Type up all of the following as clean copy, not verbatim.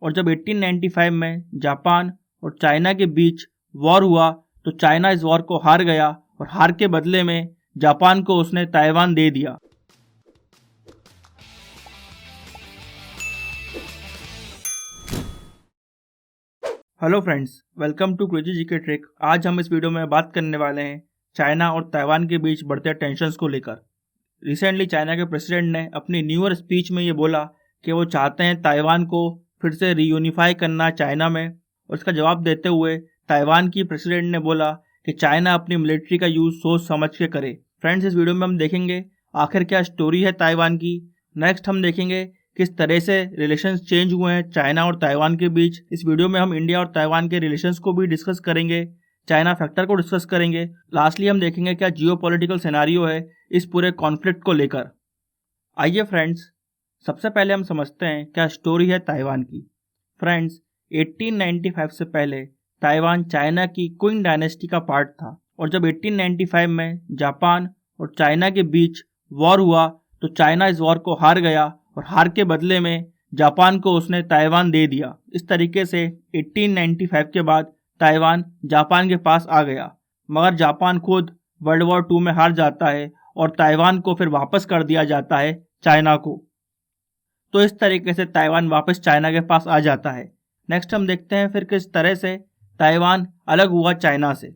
और जब 1895 में जापान और चाइना के बीच वॉर हुआ तो चाइना इस वॉर को हार गया और हार के बदले में जापान को उसने ताइवान दे दिया। Hello friends, welcome to crazy GK trick. आज हम इस वीडियो में बात करने वाले हैं चाइना और ताइवान के बीच बढ़ते टेंशन्स को लेकर। रिसेंटली चाइना के प्रेसिडेंट ने अपनी न्यू ईयर स्पीच में ये बोला कि वो चाहते हैं ताइवान को फिर से रीयूनिफाई करना चाइना में, और इसका जवाब देते हुए ताइवान की प्रेसिडेंट ने बोला कि चाइना अपनी मिलिट्री का यूज़ सोच समझ के करे। फ्रेंड्स, इस वीडियो में हम देखेंगे आखिर क्या स्टोरी है ताइवान की। नेक्स्ट हम देखेंगे किस तरह से रिलेशंस चेंज हुए हैं चाइना और ताइवान के बीच। इस वीडियो में हम इंडिया और ताइवान के रिलेशंस को भी डिस्कस करेंगे, चाइना फैक्टर को डिस्कस करेंगे। लास्टली हम देखेंगे क्या जियोपॉलिटिकल सिनेरियो है इस पूरे कॉन्फ्लिक्ट को लेकर। आइए फ्रेंड्स, सबसे पहले हम समझते हैं क्या स्टोरी है ताइवान की। फ्रेंड्स, 1895 से पहले ताइवान चाइना की क्विंग डायनेस्टी का पार्ट था, और जब 1895 में जापान और चाइना के बीच वॉर हुआ तो चाइना इस वॉर को हार गया और हार के बदले में जापान को उसने ताइवान दे दिया। इस तरीके से 1895 के बाद ताइवान जापान के पास आ गया, मगर जापान खुद वर्ल्ड वॉर 2 में हार जाता है और ताइवान को फिर वापस कर दिया जाता है चाइना को। तो इस तरीके से ताइवान वापस चाइना के पास आ जाता है। नेक्स्ट हम देखते हैं फिर किस तरह से ताइवान अलग हुआ चाइना से।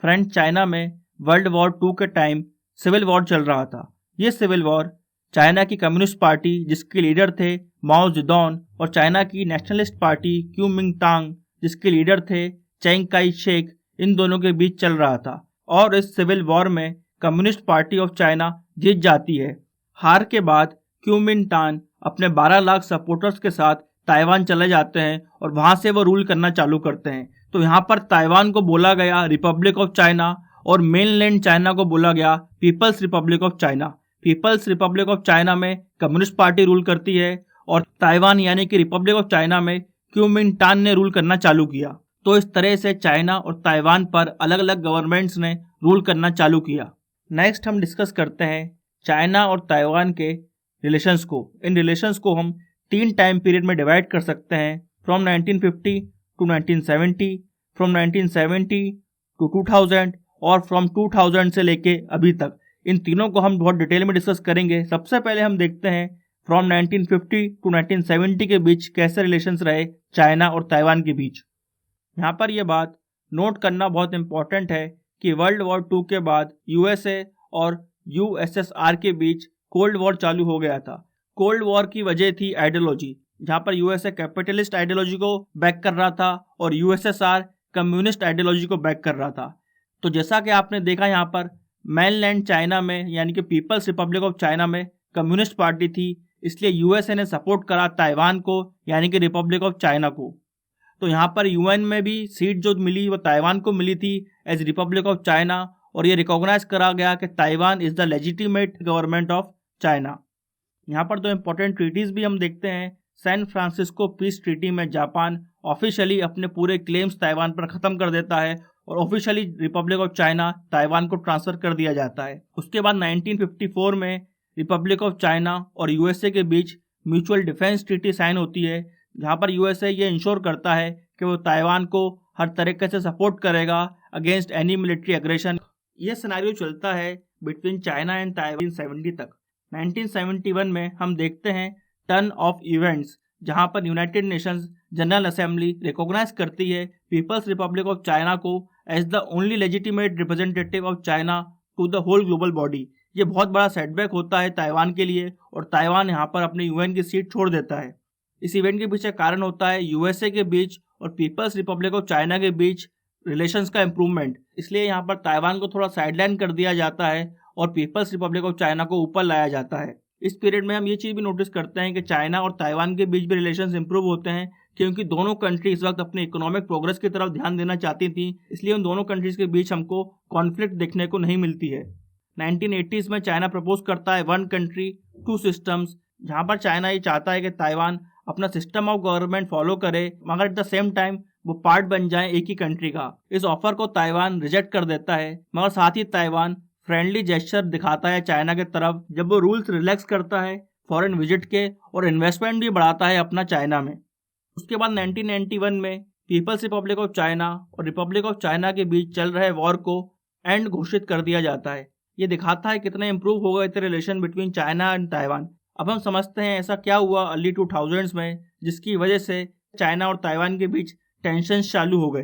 फ्रेंड, चाइना में वर्ल्ड वॉर 2 के टाइम सिविल वॉर चल रहा था। ये सिविल वॉर चाइना की कम्युनिस्ट पार्टी जिसके लीडर थे माओ जेडोंग और चाइना की नेशनलिस्ट पार्टी क्यूमिंगतांग जिसके लीडर थे चिंग काई शेक, इन दोनों के बीच चल रहा था। और इस सिविल वॉर में कम्युनिस्ट पार्टी ऑफ चाइना जीत जाती है। हार के बाद क्यूमिंगतांग अपने 12 लाख सपोर्टर्स के साथ ताइवान चले जाते हैं और वहां से वो रूल करना चालू करते हैं। तो यहाँ पर ताइवान को बोला गया रिपब्लिक ऑफ चाइना और मेनलैंड चाइना को बोला गया People's Republic of China. People's Republic of China में कम्युनिस्ट पार्टी रूल करती है और ताइवान यानी कि रिपब्लिक ऑफ चाइना में क्यूमिंगतांग ने रूल करना चालू किया। तो इस तरह से चाइना और ताइवान पर अलग अलग गवर्नमेंट्स ने रूल करना चालू किया। नेक्स्ट हम डिस्कस करते हैं चाइना और ताइवान के रिलेशंस को। इन रिलेशंस को हम 3 टाइम पीरियड में डिवाइड कर सकते हैं, फ्रॉम 1950 टू 1970, फ्रॉम 1970 टू 2000 और फ्रॉम 2000 से लेके अभी तक। इन तीनों को हम बहुत डिटेल में डिस्कस करेंगे। सबसे पहले हम देखते हैं फ्रॉम 1950 टू 1970 के बीच कैसे रिलेशंस रहे चाइना और ताइवान के बीच। यहाँ पर यह बात नोट करना बहुत इंपॉर्टेंट है कि वर्ल्ड वॉर 2 के बाद यूएसए और यूएसएसआर के बीच कोल्ड वॉर चालू हो गया था। कोल्ड वॉर की वजह थी आइडियोलॉजी, जहाँ पर यूएसए कैपिटलिस्ट आइडियोलॉजी को बैक कर रहा था और यूएसएसआर कम्युनिस्ट आइडियोलॉजी को बैक कर रहा था। तो जैसा कि आपने देखा यहाँ पर मेनलैंड चाइना में यानी कि पीपल्स रिपब्लिक ऑफ चाइना में कम्युनिस्ट पार्टी थी, इसलिए यूएसए ने सपोर्ट करा ताइवान को यानी कि रिपब्लिक ऑफ चाइना को। तो यहाँ पर यूएन में भी सीट जो मिली वो ताइवान को मिली थी एज रिपब्लिक ऑफ चाइना, और ये रिकॉग्नाइज करा गया कि Taiwan is the legitimate government of China. यहाँ पर 2 इंपॉर्टेंट ट्रीटीज भी हम देखते हैं। सैन फ्रांसिस्को पीस ट्रीटी में जापान ऑफिशियली अपने पूरे क्लेम्स ताइवान पर खत्म कर देता है और officially Republic of China Taiwan को ट्रांसफर कर दिया जाता है। उसके बाद 1954 में रिपब्लिक ऑफ चाइना और यूएसए के बीच म्यूचुअल डिफेंस ट्रीटी साइन होती है, जहाँ पर यूएसए ये इंश्योर करता है कि वो ताइवान को हर तरीके से सपोर्ट करेगा अगेंस्ट एनी मिलिट्री एग्रेशन। ये सिनेरियो चलता है बिटवीन चाइना एंड ताइवान 1970 तक। 1971 में हम देखते हैं टर्न ऑफ इवेंट्स, जहां पर United Nations General Assembly recognise करती है पीपल्स रिपब्लिक ऑफ चाइना को as the only legitimate representative of China to the whole global body. ये बहुत बड़ा सेटबैक होता है ताइवान के लिए और ताइवान यहाँ पर अपनी यूएन की सीट छोड़ देता है। इस इवेंट के पीछे कारण होता है यूएसए के बीच और पीपल्स रिपब्लिक ऑफ चाइना के बीच रिलेशंस का इम्प्रूवमेंट। इसलिए यहाँ पर ताइवान को थोड़ा साइडलाइन कर दिया जाता है और पीपल्स रिपब्लिक ऑफ चाइना को ऊपर लाया जाता है। इस पीरियड में हम ये चीज़ भी नोटिस करते हैं कि चाइना और ताइवान के बीच भी रिलेशंस इंप्रूव होते हैं, क्योंकि दोनों कंट्री इस वक्त अपने इकोनॉमिक प्रोग्रेस की तरफ ध्यान देना चाहती थी। इसलिए उन दोनों कंट्रीज के बीच हमको कॉन्फ्लिक्ट देखने को नहीं मिलती है। 1980s में चाइना प्रपोज करता है 1 कंट्री 2 सिस्टम्स, जहाँ पर चाइना ये चाहता है कि ताइवान अपना सिस्टम ऑफ गवर्नमेंट फॉलो करे मगर एट द सेम टाइम वो पार्ट बन जाए एक ही कंट्री का। इस ऑफर को ताइवान रिजेक्ट कर देता है, मगर साथ ही ताइवान फ्रेंडली जेस्चर दिखाता है चाइना के तरफ जब वो रूल्स रिलैक्स करता है फॉरेन विजिट के और इन्वेस्टमेंट भी बढ़ाता है अपना चाइना में। उसके बाद 1991 में पीपल्स रिपब्लिक ऑफ चाइना और रिपब्लिक ऑफ चाइना के बीच चल रहे वॉर को एंड घोषित कर दिया जाता है। ये दिखाता है कितने इंप्रूव हो गए थे relation between China and Taiwan. अब हम समझते हैं ऐसा क्या हुआ अर्ली 2000s में जिसकी वजह से चाइना और ताइवान के बीच टेंशन चालू हो गए।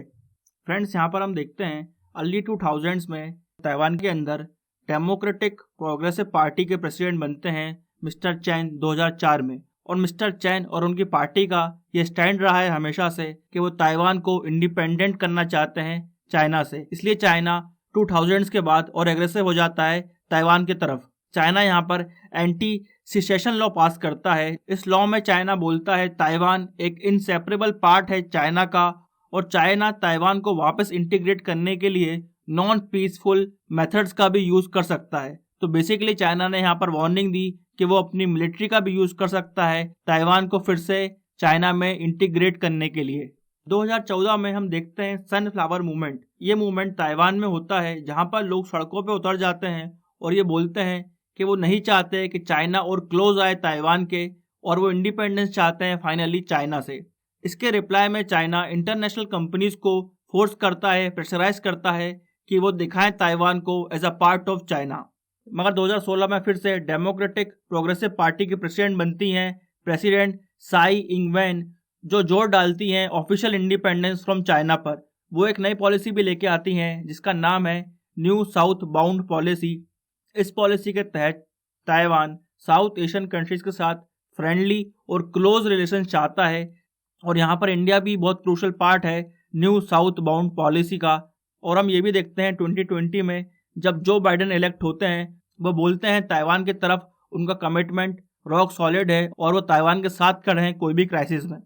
फ्रेंड्स, यहाँ पर हम देखते हैं अर्ली 2000s में ताइवान के अंदर डेमोक्रेटिक प्रोग्रेसिव पार्टी के प्रेसिडेंट बनते हैं मिस्टर चैन 2004 में। और मिस्टर चैन और उनकी पार्टी का ये स्टैंड रहा है हमेशा से कि वो ताइवान को इंडिपेंडेंट करना चाहते हैं चाइना से। इसलिए चाइना 2000s के बाद और एग्रेसिव हो जाता है ताइवान की तरफ। चाइना यहाँ पर एंटी सिसेशन लॉ पास करता है। इस लॉ में चाइना बोलता है ताइवान एक इनसेपरेबल पार्ट है चाइना का और चाइना ताइवान को वापस इंटीग्रेट करने के लिए नॉन पीसफुल मेथड्स का भी यूज कर सकता है। तो बेसिकली चाइना ने यहाँ पर वार्निंग दी कि वो अपनी मिलिट्री का भी यूज कर सकता है ताइवान को फिर से चाइना में इंटीग्रेट करने के लिए। 2014 में हम देखते हैं सनफ्लावर मूवमेंट। ये मूवमेंट ताइवान में होता है जहाँ पर लोग सड़कों पे उतर जाते हैं और ये बोलते हैं कि वो नहीं चाहते कि चाइना और क्लोज आए ताइवान के और वो इंडिपेंडेंस चाहते हैं फाइनली चाइना से। इसके रिप्लाई में चाइना इंटरनेशनल कंपनीज को फोर्स करता है, प्रेशराइज करता है कि वो दिखाएं ताइवान को as a part of China. मगर 2016 में फिर से डेमोक्रेटिक प्रोग्रेसिव पार्टी की प्रेसिडेंट बनती हैं प्रेसिडेंट साई इंगवेन, जो जोर डालती हैं ऑफिशियल इंडिपेंडेंस फ्रॉम चाइना पर। वो एक नई पॉलिसी भी लेके आती हैं जिसका नाम है न्यू साउथ बाउंड पॉलिसी। इस पॉलिसी के तहत ताइवान साउथ एशियन कंट्रीज के साथ फ्रेंडली और क्लोज रिलेशन चाहता है और यहाँ पर इंडिया भी बहुत क्रूशल पार्ट है न्यू साउथ बाउंड पॉलिसी का। और हम ये भी देखते हैं 2020 में जब जो बाइडेन इलेक्ट होते हैं वो बोलते हैं ताइवान की तरफ उनका कमिटमेंट रॉक सॉलिड है और वो ताइवान के साथ खड़े हैं कोई भी क्राइसिस में।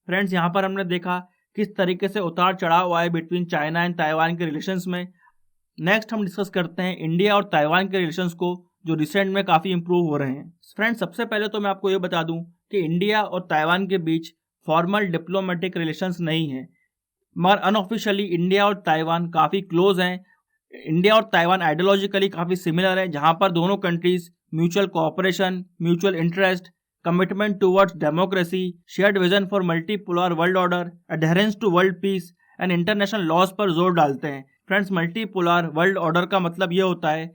फ्रेंड्स, यहाँ पर हमने देखा किस तरीके से उतार चढ़ाव आए बिटवीन चाइना एंड ताइवान के रिलेशंस में। नेक्स्ट हम डिस्कस करते हैं इंडिया और ताइवान के रिलेशंस को जो रिसेंट में काफ़ी इंप्रूव हो रहे हैं। फ्रेंड्स, सबसे पहले तो मैं आपको ये बता दूं कि इंडिया और ताइवान के बीच फॉर्मल डिप्लोमेटिक रिलेशंस नहीं है, मगर अनऑफिशियली इंडिया और ताइवान काफ़ी क्लोज हैं। इंडिया और ताइवान आइडियोलॉजिकली काफ़ी सिमिलर है, जहाँ पर दोनों countries mutual cooperation, mutual interest, commitment towards democracy, shared vision for multipolar world order, adherence to world peace and international laws पर जोर डालते हैं। फ्रेंड्स, मल्टीपोलर वर्ल्ड ऑर्डर का मतलब ये होता है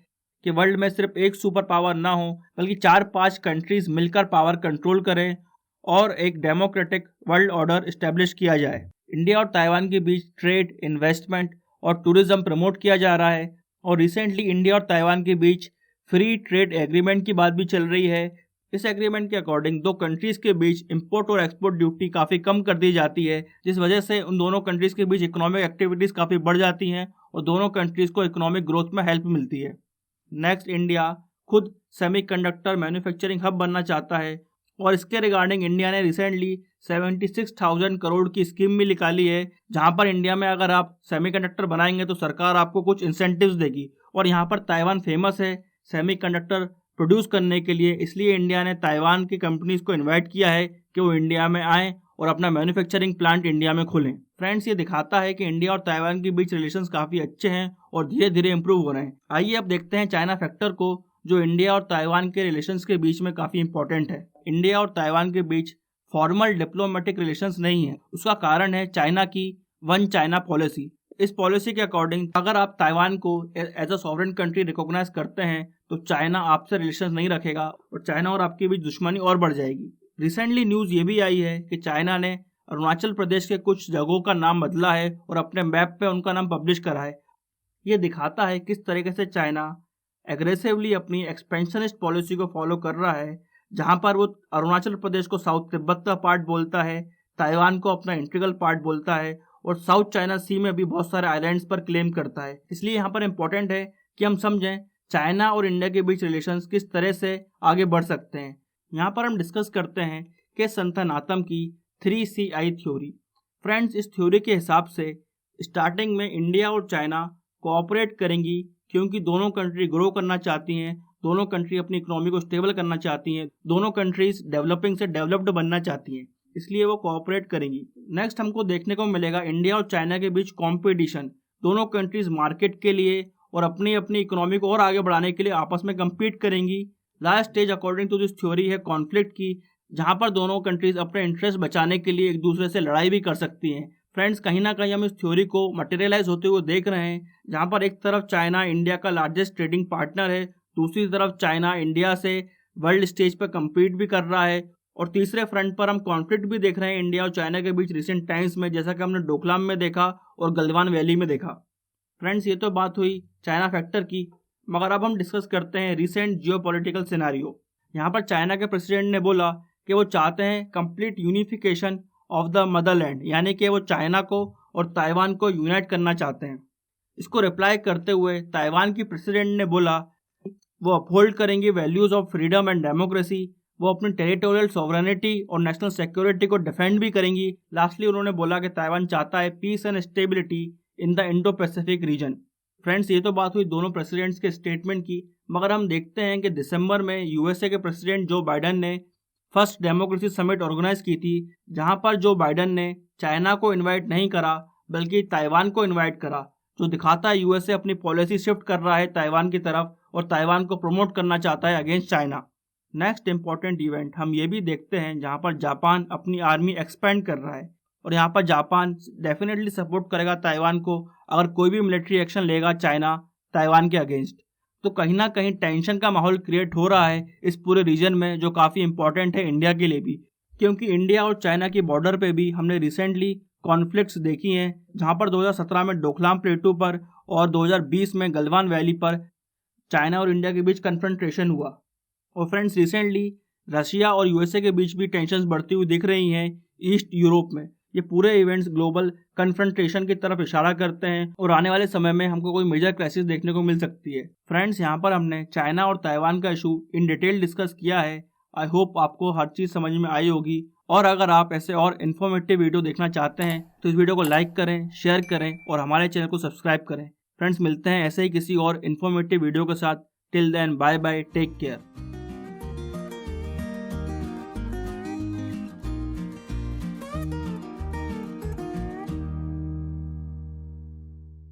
कि वर्ल्ड में सिर्फ एक सुपर पावर ना हो बल्कि 4-5 कंट्रीज मिलकर पावर कंट्रोल करें और एक डेमोक्रेटिक वर्ल्ड ऑर्डर इस्टेब्लिश किया जाए। इंडिया और ताइवान के बीच ट्रेड, इन्वेस्टमेंट और टूरिज्म प्रमोट किया जा रहा है और रिसेंटली इंडिया और ताइवान के बीच फ्री ट्रेड एग्रीमेंट की बात भी चल रही है। इस एग्रीमेंट के अकॉर्डिंग दो कंट्रीज के बीच इंपोर्ट और एक्सपोर्ट ड्यूटी काफ़ी कम कर दी जाती है, जिस वजह से उन दोनों कंट्रीज के बीच इकोनॉमिक एक्टिविटीज़ काफ़ी बढ़ जाती हैं और दोनों कंट्रीज को इकोनॉमिक ग्रोथ में हेल्प मिलती है। नेक्स्ट, इंडिया खुद सेमीकंडक्टर मैन्युफैक्चरिंग हब बनना चाहता है और इसके रिगार्डिंग इंडिया ने रिसेंटली 76,000 करोड़ की स्कीम भी निकाली है, जहां पर इंडिया में अगर आप सेमीकंडक्टर बनाएंगे तो सरकार आपको कुछ इंसेंटिव्स देगी। और यहां पर ताइवान फेमस है सेमीकंडक्टर प्रोड्यूस करने के लिए, इसलिए इंडिया ने ताइवान की कंपनीज को इन्वाइट किया है कि वो इंडिया में आएँ और अपना मैन्युफैक्चरिंग प्लांट इंडिया में खोलें। फ्रेंड्स, ये दिखाता है कि इंडिया और ताइवान के बीच रिलेशंस काफ़ी अच्छे हैं और धीरे धीरे इंप्रूव हो रहे हैं। आइए अब देखते हैं चाइना फैक्टर को, जो इंडिया और ताइवान के रिलेशंस के बीच में काफ़ी इंपॉर्टेंट है। इंडिया और ताइवान के बीच फॉर्मल डिप्लोमेटिक रिलेशंस नहीं है। उसका कारण है चाइना की वन चाइना पॉलिसी। इस पॉलिसी के अकॉर्डिंग अगर आप ताइवान को as a sovereign country recognise करते हैं तो चाइना आपसे रिलेशंस नहीं रखेगा और चाइना और आपके बीच दुश्मनी और बढ़ जाएगी। रिसेंटली न्यूज़ ये भी आई है कि चाइना ने अरुणाचल प्रदेश के कुछ जगहों का नाम बदला है और अपने मैप पे उनका नाम पब्लिश करा है। ये दिखाता है किस तरीके से चाइना एग्रेसिवली अपनी एक्सपेंशनिस्ट पॉलिसी को फॉलो कर रहा है, जहां पर वो अरुणाचल प्रदेश को साउथ तिब्बत का पार्ट बोलता है, ताइवान को अपना इंटीग्रल पार्ट बोलता है और साउथ चाइना सी में भी बहुत सारे आइलैंड्स पर क्लेम करता है। इसलिए यहाँ पर इम्पोर्टेंट है कि हम समझें चाइना और इंडिया के बीच रिलेशंस किस तरह से आगे बढ़ सकते हैं। यहाँ पर हम डिस्कस करते हैं कि संथानातम की 3CI थ्योरी। फ्रेंड्स, इस थ्योरी के हिसाब से स्टार्टिंग में इंडिया और चाइना कोऑपरेट करेंगी क्योंकि दोनों कंट्री ग्रो करना चाहती हैं, दोनों कंट्री अपनी इकोनॉमी को स्टेबल करना चाहती हैं, दोनों कंट्रीज डेवलपिंग से डेवलप्ड बनना चाहती हैं, इसलिए वो कोऑपरेट करेंगी। नेक्स्ट हमको देखने को मिलेगा इंडिया और चाइना के बीच कंपटीशन। दोनों कंट्रीज मार्केट के लिए और अपनी अपनी इकोनॉमी को और आगे बढ़ाने के लिए आपस में कम्पीट करेंगी। Last stage according to this theory है कॉन्फ्लिक्ट की, जहां पर दोनों कंट्रीज अपने इंटरेस्ट बचाने के लिए एक दूसरे से लड़ाई भी कर सकती हैं। फ्रेंड्स, कहीं ना कहीं हम इस थ्योरी को मटेरियलाइज होते हुए देख रहे हैं, जहां पर एक तरफ चाइना इंडिया का लार्जेस्ट ट्रेडिंग पार्टनर है, दूसरी तरफ चाइना इंडिया से वर्ल्ड स्टेज पर कम्पीट भी कर रहा है, और तीसरे फ्रंट पर हम कॉन्फ्लिक्ट भी देख रहे हैं इंडिया और चाइना के बीच रिसेंट टाइम्स में, जैसा कि हमने डोकलाम में देखा और गलवान वैली में देखा। फ्रेंड्स, ये तो बात हुई चाइना फैक्टर की, मगर अब हम डिस्कस करते हैं रिसेंट जियोपॉलिटिकल सिनेरियो। यहाँ पर चाइना के प्रेसिडेंट ने बोला कि वो चाहते हैं complete unification of the Motherland, यानी कि वो चाइना को और ताइवान को यूनाइट करना चाहते हैं। इसको रिप्लाई करते हुए ताइवान की प्रेसिडेंट ने बोला वो अपहोल्ड करेंगे values of freedom and democracy, वो अपनी टेरिटोरियल सॉवरेनिटी और नेशनल सिक्योरिटी को डिफेंड भी करेंगी। लास्टली उन्होंने बोला कि ताइवान चाहता है peace and stability in the Indo Pacific region. Friends, ये तो बात हुई दोनों प्रेसिडेंट्स के स्टेटमेंट की, मगर हम देखते हैं कि दिसंबर में यूएसए के प्रेसिडेंट जो बाइडन ने फर्स्ट डेमोक्रेसी समिट ऑर्गेनाइज की थी, जहां पर जो बाइडन ने चाइना को इनवाइट नहीं करा बल्कि ताइवान को इनवाइट करा, जो दिखाता है यूएसए अपनी पॉलिसी शिफ्ट कर रहा है ताइवान की तरफ और ताइवान को प्रमोट करना चाहता है against China. Next important event हम ये भी देखते हैं जहां पर जापान अपनी आर्मी एक्सपेंड कर रहा है, और यहाँ पर जापान डेफिनेटली सपोर्ट करेगा ताइवान को अगर कोई भी मिलिट्री एक्शन लेगा चाइना ताइवान के अगेंस्ट। तो कहीं ना कहीं टेंशन का माहौल क्रिएट हो रहा है इस पूरे रीजन में, जो काफ़ी इंपॉर्टेंट है इंडिया के लिए भी, क्योंकि इंडिया और चाइना की बॉर्डर पे भी हमने रिसेंटली कॉन्फ्लिक्ट्स देखी हैं, जहाँ पर 2017 में डोकलाम प्लेटू पर और 2020 में गलवान वैली पर चाइना और इंडिया के बीच कन्फ्रंटेशन हुआ। और फ्रेंड्स, रिसेंटली रशिया और यूएसए के बीच भी टेंशन्स बढ़ती हुई दिख रही हैं ईस्ट यूरोप में। ये पूरे इवेंट्स ग्लोबल कन्फ्रंटेशन की तरफ इशारा करते हैं और आने वाले समय में हमको कोई मेजर क्राइसिस देखने को मिल सकती है। फ्रेंड्स, यहाँ पर हमने चाइना और ताइवान का इशू इन डिटेल डिस्कस किया है। आई होप आपको हर चीज़ समझ में आई होगी, और अगर आप ऐसे और इन्फॉर्मेटिव वीडियो देखना चाहते हैं तो इस वीडियो को लाइक करें, शेयर करें और हमारे चैनल को सब्सक्राइब करें। फ्रेंड्स, मिलते हैं ऐसे ही किसी और इन्फॉर्मेटिव वीडियो के साथ। Till then, bye bye, take care.